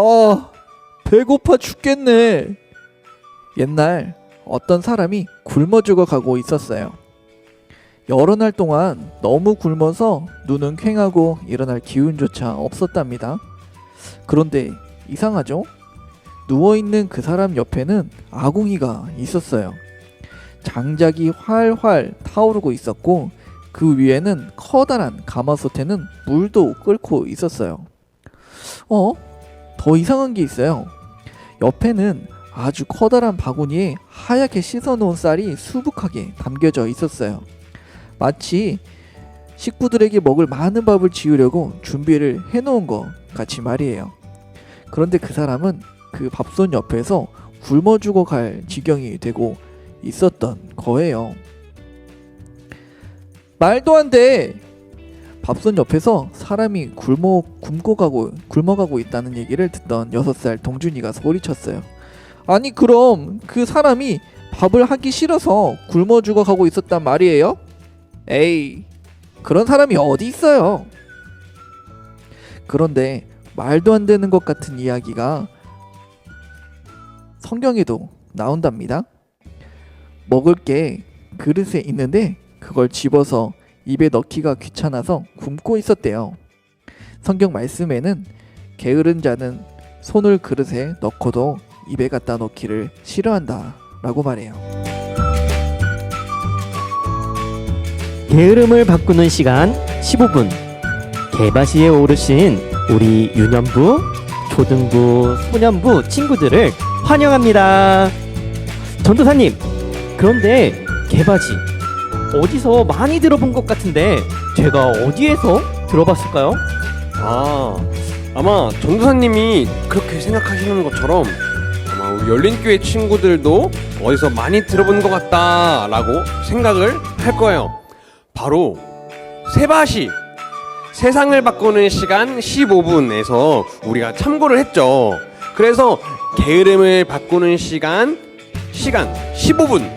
아, 배고파 죽겠네. 옛날 어떤 사람이 굶어 죽어가고 있었어요. 여러 날 동안 너무 굶어서 눈은 퀭하고 일어날 기운조차 없었답니다. 그런데 이상하죠? 누워있는 그 사람 옆에는 아궁이가 있었어요. 장작이 활활 타오르고 있었고 그 위에는 커다란 가마솥에는 물도 끓고 있었어요. 더 이상한 게 있어요. 옆에는 아주 커다란 바구니에 하얗게 씻어놓은 쌀이 수북하게 담겨져 있었어요. 마치 식구들에게 먹을 많은 밥을 지으려고 준비를 해놓은 것 같이 말이에요. 그런데 그 사람은 그 밥솥 옆에서 굶어 죽어갈 지경이 되고 있었던 거예요. 말도 안 돼! 밥솥 옆에서 사람이 굶어가고 있다는 얘기를 듣던 6살 동준이가 소리쳤어요. 아니 그럼 그 사람이 밥을 하기 싫어서 굶어 죽어가고 있었단 말이에요? 에이, 그런 사람이 어디 있어요? 그런데 말도 안 되는 것 같은 이야기가 성경에도 나온답니다. 먹을 게 그릇에 있는데 그걸 집어서 입에 넣기가 귀찮아서 굶고 있었대요. 성경 말씀에는 게으른 자는 손을 그릇에 넣고도 입에 갖다 넣기를 싫어한다 라고 말해요. 게으름을 바꾸는 시간 15분. 개바시에 오르신 우리 유년부, 초등부, 소년부 친구들을 환영합니다. 전도사님, 그런데 개바시 어디서 많이 들어본 것 같은데 제가 어디에서 들어봤을까요? 아마 전도사님이 그렇게 생각하시는 것처럼 아마 우리 열린교회 친구들도 어디서 많이 들어본 것 같다라고 생각을 할 거예요. 바로 세바시, 세상을 바꾸는 시간 15분에서 우리가 참고를 했죠. 그래서 게으름을 바꾸는 시간 15분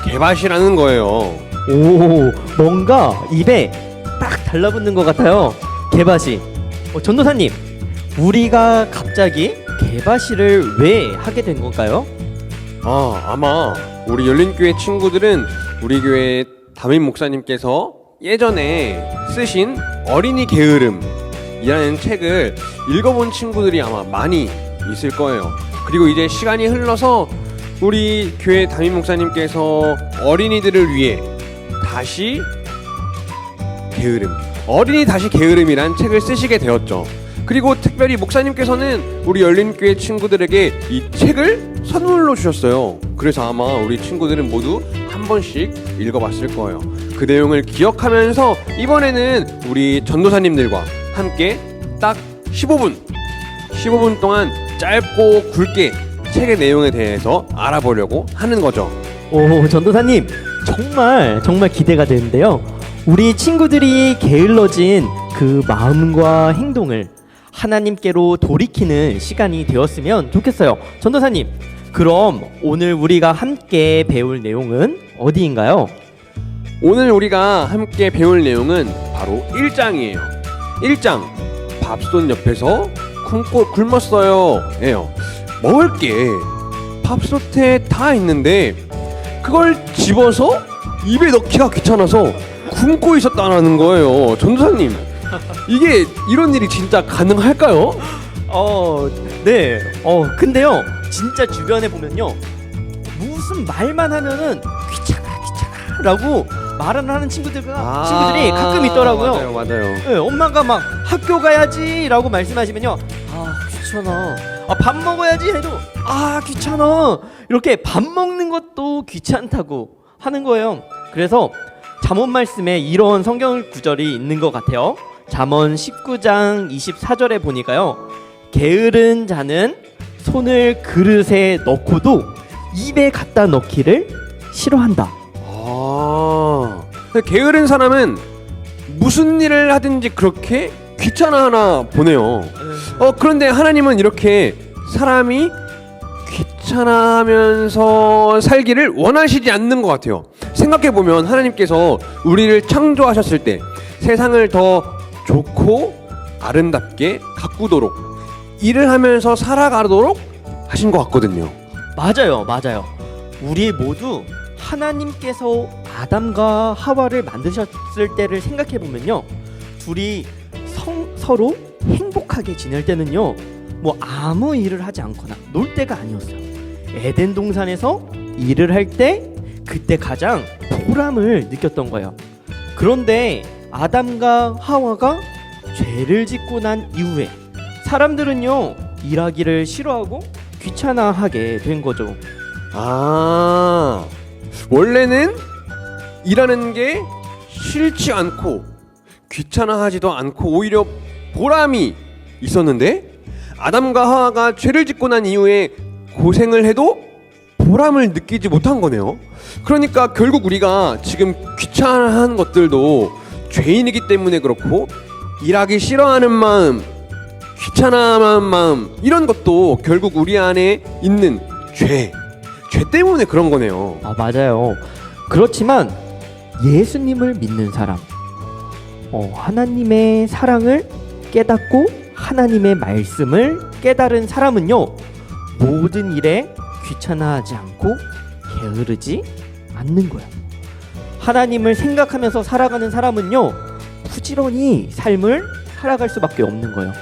개바시라는 거예요. 오, 뭔가 입에 딱 달라붙는 것 같아요. 개바시. 전도사님, 우리가 갑자기 개바시를 왜 하게 된 건가요? 아마 우리 열린교회 친구들은 우리 교회 담임 목사님께서 예전에 쓰신 어린이 게으름이라는 책을 읽어본 친구들이 아마 많이 있을 거예요. 그리고 이제 시간이 흘러서 우리 교회 담임 목사님께서 어린이들을 위해 다시 게으름, 어린이 다시 게으름이란 책을 쓰시게 되었죠. 그리고 특별히 목사님께서는 우리 열린교회 친구들에게 이 책을 선물로 주셨어요. 그래서 아마 우리 친구들은 모두 한 번씩 읽어봤을 거예요. 그 내용을 기억하면서 이번에는 우리 전도사님들과 함께 딱 15분 동안 짧고 굵게 책의 내용에 대해서 알아보려고 하는 거죠. 오, 전도사님, 정말 기대가 되는데요. 우리 친구들이 게을러진 그 마음과 행동을 하나님께로 돌이키는 시간이 되었으면 좋겠어요. 전도사님, 그럼 오늘 우리가 함께 배울 내용은 어디인가요? 오늘 우리가 함께 배울 내용은 바로 1장이에요. 1장, 밥솥 옆에서 굶었어요 예요. 먹을 게 밥솥에 다 있는데 그걸 집어서 입에 넣기가 귀찮아서 굶고 있었다는 거예요. 전도사님, 이게 이런 일이 진짜 가능할까요? 네. 근데요, 진짜 주변에 보면요, 무슨 말만 하면은 귀찮아 라고 말을 하는 친구들이 가끔 있더라고요. 맞아요. 네, 엄마가 막 학교 가야지 라고 말씀하시면요, 귀찮아. 밥 먹어야지 해도 귀찮아. 이렇게 밥 먹는 것도 귀찮다고 하는 거예요. 그래서 잠언 말씀에 이런 성경 구절이 있는 것 같아요. 잠언 19장 24절에 보니까요, 게으른 자는 손을 그릇에 넣고도 입에 갖다 넣기를 싫어한다. 게으른 사람은 무슨 일을 하든지 그렇게 귀찮아하나 보네요. 그런데 하나님은 이렇게 사람이 귀찮아하면서 살기를 원하시지 않는 것 같아요. 생각해보면 하나님께서 우리를 창조하셨을 때 세상을 더 좋고 아름답게 가꾸도록 일을 하면서 살아가도록 하신 것 같거든요. 맞아요, 맞아요. 우리 모두 하나님께서 아담과 하와를 만드셨을 때를 생각해 보면요, 둘이 서로 행복하게 지낼 때는요, 뭐 아무 일을 하지 않거나 놀 때가 아니었어요. 에덴 동산에서 일을 할 때 그때 가장 보람을 느꼈던 거예요. 그런데 아담과 하와가 죄를 짓고 난 이후에 사람들은요, 일하기를 싫어하고 귀찮아하게 된 거죠. 아, 원래는 일하는 게 싫지 않고 귀찮아하지도 않고 오히려 보람이 있었는데, 아담과 하와가 죄를 짓고 난 이후에 고생을 해도 보람을 느끼지 못한 거네요. 그러니까 결국 우리가 지금 귀찮아하는 것들도 죄인이기 때문에 그렇고, 일하기 싫어하는 마음, 귀찮아하는 마음, 이런 것도 결국 우리 안에 있는 죄 때문에 그런 거네요. 아, 맞아요. 그렇지만 예수님을 믿는 사람, 하나님의 사랑을 깨닫고 하나님의 말씀을 깨달은 사람은요, 모든 일에 귀찮아하지 않고 게으르지 않는 거예요. 하나님을 생각하면서 살아가는 사람은요, 부지런히 삶을 살아갈 수밖에 없는 거예요.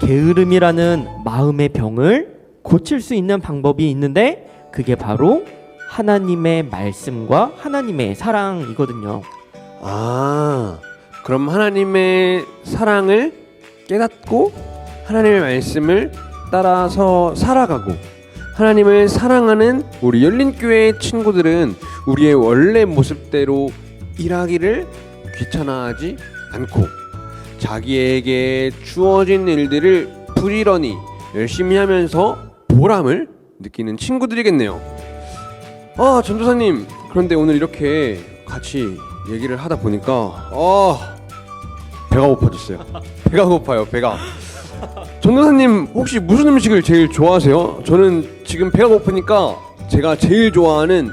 게으름이라는 마음의 병을 고칠 수 있는 방법이 있는데, 그게 바로 하나님의 말씀과 하나님의 사랑이거든요. 아, 그럼 하나님의 사랑을 깨닫고 하나님의 말씀을 따라서 살아가고, 하나님을 사랑하는 우리 열린교회 친구들은 우리의 원래 모습대로 일하기를 귀찮아하지 않고 자기에게 주어진 일들을 부지런히 열심히 하면서 보람을 느끼는 친구들이겠네요. 아, 전도사님, 그런데 오늘 이렇게 같이 얘기를 하다 보니까 배가 고파졌어요. 배가 고파요, 배가. 전도사님, 혹시 무슨 음식을 제일 좋아하세요? 저는 지금 배가 고프니까 제가 제일 좋아하는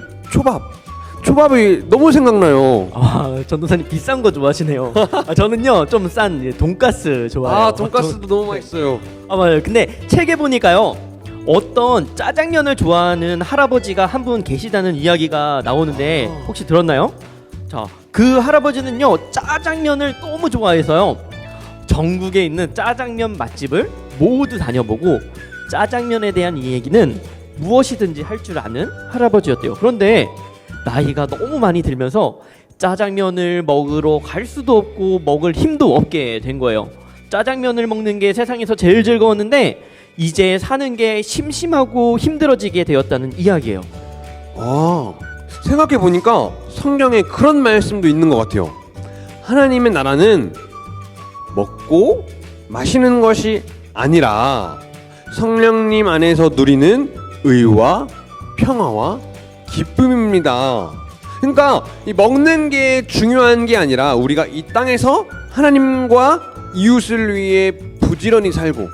초밥이 너무 생각나요. 아, 전도사님 비싼 거 좋아하시네요. 저는요, 좀 싼 돈가스 좋아해요. 아, 돈가스도 너무 맛있어요. 아, 맞아요. 근데 책에 보니까요, 어떤 짜장면을 좋아하는 할아버지가 한 분 계시다는 이야기가 나오는데 혹시 들었나요? 자, 그 할아버지는요, 짜장면을 너무 좋아해서요, 전국에 있는 짜장면 맛집을 모두 다녀보고 짜장면에 대한 이 얘기는 무엇이든지 할 줄 아는 할아버지였대요. 그런데 나이가 너무 많이 들면서 짜장면을 먹으러 갈 수도 없고 먹을 힘도 없게 된 거예요. 짜장면을 먹는 게 세상에서 제일 즐거웠는데 이제 사는 게 심심하고 힘들어지게 되었다는 이야기예요. 아, 생각해보니까 성경에 그런 말씀도 있는 것 같아요. 하나님의 나라는 먹고 마시는 것이 아니라 성령님 안에서 누리는 의와 평화와 기쁨입니다. 그러니까 이 먹는 게 중요한 게 아니라 우리가 이 땅에서 하나님과 이웃을 위해 부지런히 살고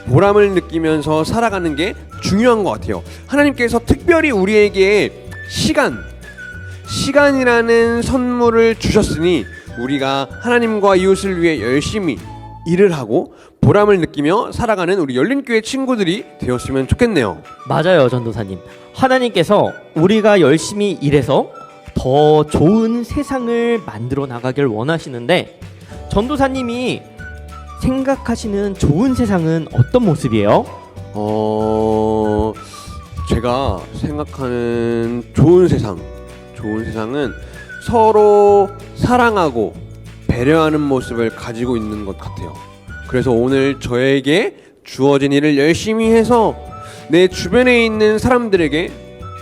보람을 느끼면서 살아가는 게 중요한 것 같아요. 하나님께서 특별히 우리에게 시간이라는 선물을 주셨으니 우리가 하나님과 이웃을 위해 열심히 일을 하고 보람을 느끼며 살아가는 우리 열린교회 친구들이 되었으면 좋겠네요. 맞아요, 전도사님. 하나님께서 우리가 열심히 일해서 더 좋은 세상을 만들어 나가길 원하시는데, 전도사님이 생각하시는 좋은 세상은 어떤 모습이에요? 제가 생각하는 좋은 세상은 서로 사랑하고 배려하는 모습을 가지고 있는 것 같아요. 그래서 오늘 저에게 주어진 일을 열심히 해서 내 주변에 있는 사람들에게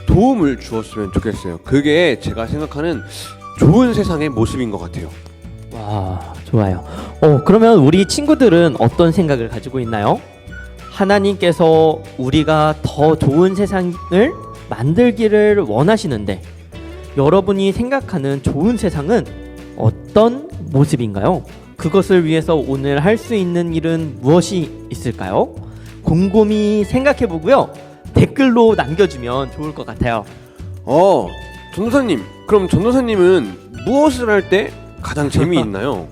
도움을 주었으면 좋겠어요. 그게 제가 생각하는 좋은 세상의 모습인 것 같아요. 와, 좋아요. 그러면 우리 친구들은 어떤 생각을 가지고 있나요? 하나님께서 우리가 더 좋은 세상을 만들기를 원하시는데, 여러분이 생각하는 좋은 세상은 어떤 모습인가요? 그것을 위해서 오늘 할 수 있는 일은 무엇이 있을까요? 곰곰이 생각해 보고요, 댓글로 남겨주면 좋을 것 같아요. 전도사님, 그럼 전도사님은 무엇을 할 때 가장 재미있나요?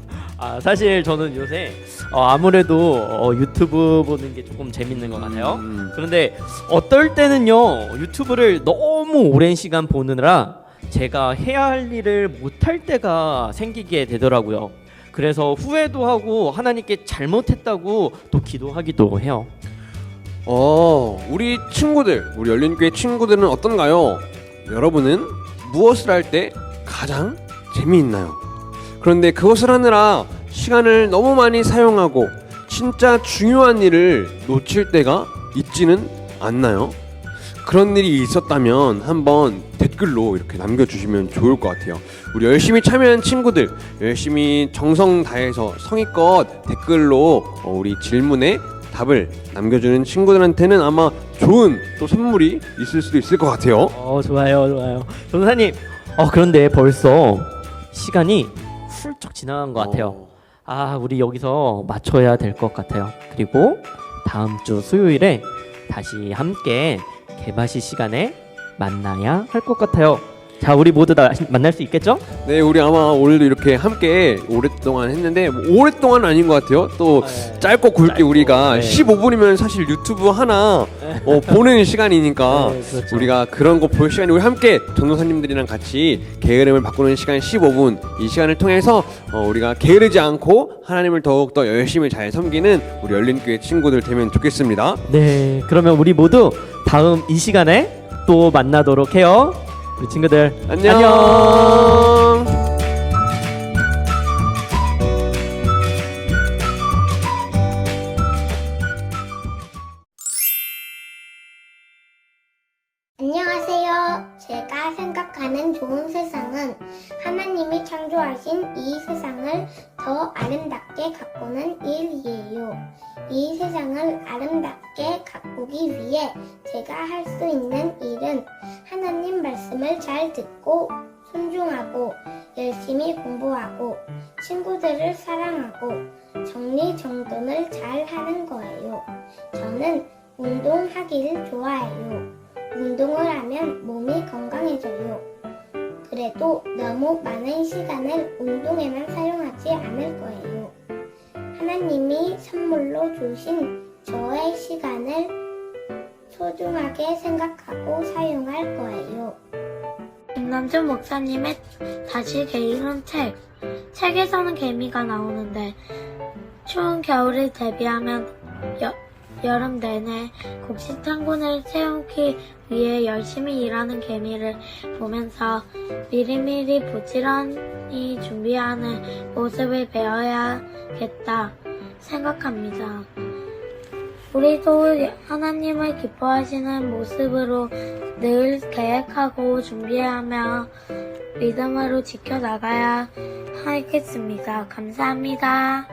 사실 저는 요새 아무래도 유튜브 보는 게 조금 재밌는 것 같아요. 그런데 어떨 때는요 유튜브를 너무 오랜 시간 보느라 제가 해야 할 일을 못할 때가 생기게 되더라고요. 그래서 후회도 하고 하나님께 잘못했다고 또 기도하기도 해요. 우리 친구들, 우리 열린교회 친구들은 어떤가요? 여러분은 무엇을 할 때 가장 재미있나요? 그런데 그것을 하느라 시간을 너무 많이 사용하고 진짜 중요한 일을 놓칠 때가 있지는 않나요? 그런 일이 있었다면 한번 댓글로 이렇게 남겨주시면 좋을 것 같아요. 우리 열심히 참여한 친구들, 열심히 정성 다해서 성의껏 댓글로 우리 질문에 답을 남겨주는 친구들한테는 아마 좋은 또 선물이 있을 수도 있을 것 같아요. 좋아요. 전도사님, 그런데 벌써 시간이 훌쩍 지나간 것 같아요. 우리 여기서 맞춰야 될 것 같아요. 그리고 다음 주 수요일에 다시 함께 개바시 시간에 만나야 할 것 같아요. 자, 우리 모두 다 만날 수 있겠죠? 네, 우리 아마 오늘도 이렇게 함께 오랫동안 했는데 오랫동안은 아닌 것 같아요. 또 짧고 굵게 우리가 15분이면 사실 유튜브 하나 보는 시간이니까 그렇죠. 우리가 그런 거 볼 시간이 우리 함께 전도사님들이랑 같이 게으름을 바꾸는 시간 15분 이 시간을 통해서 우리가 게으르지 않고 하나님을 더욱더 열심히 잘 섬기는 우리 열린교회 친구들 되면 좋겠습니다. 네, 그러면 우리 모두 다음 이 시간에 또 만나도록 해요. 우리 친구들 안녕. 안녕하세요. 제가 생각하는 좋은 세상은 하나님이 창조하신 이 세상을 더 아름답게 가꾸는 일이에요. 이 세상을 아름답게 가꾸기 위해 제가 할 수 있는 일은 하나님 말씀을 잘 듣고 순종하고 열심히 공부하고 친구들을 사랑하고 정리정돈을 잘 하는 거예요. 저는 운동하기를 좋아해요. 운동을 하면 몸이 건강해져요. 그래도 너무 많은 시간을 운동에만 사용하지 않을 거예요. 하나님이 선물로 주신 저의 시간을 소중하게 생각하고 사용할 거예요. 김남준 목사님의 다시 개인은 책에서는 개미가 나오는데 추운 겨울을 대비하면 여름 내내 곡식 창고를 채우기 위해 열심히 일하는 개미를 보면서 미리미리 부지런히 준비하는 모습을 배워야겠다 생각합니다. 우리도 하나님을 기뻐하시는 모습으로 늘 계획하고 준비하며 믿음으로 지켜나가야 하겠습니다. 감사합니다.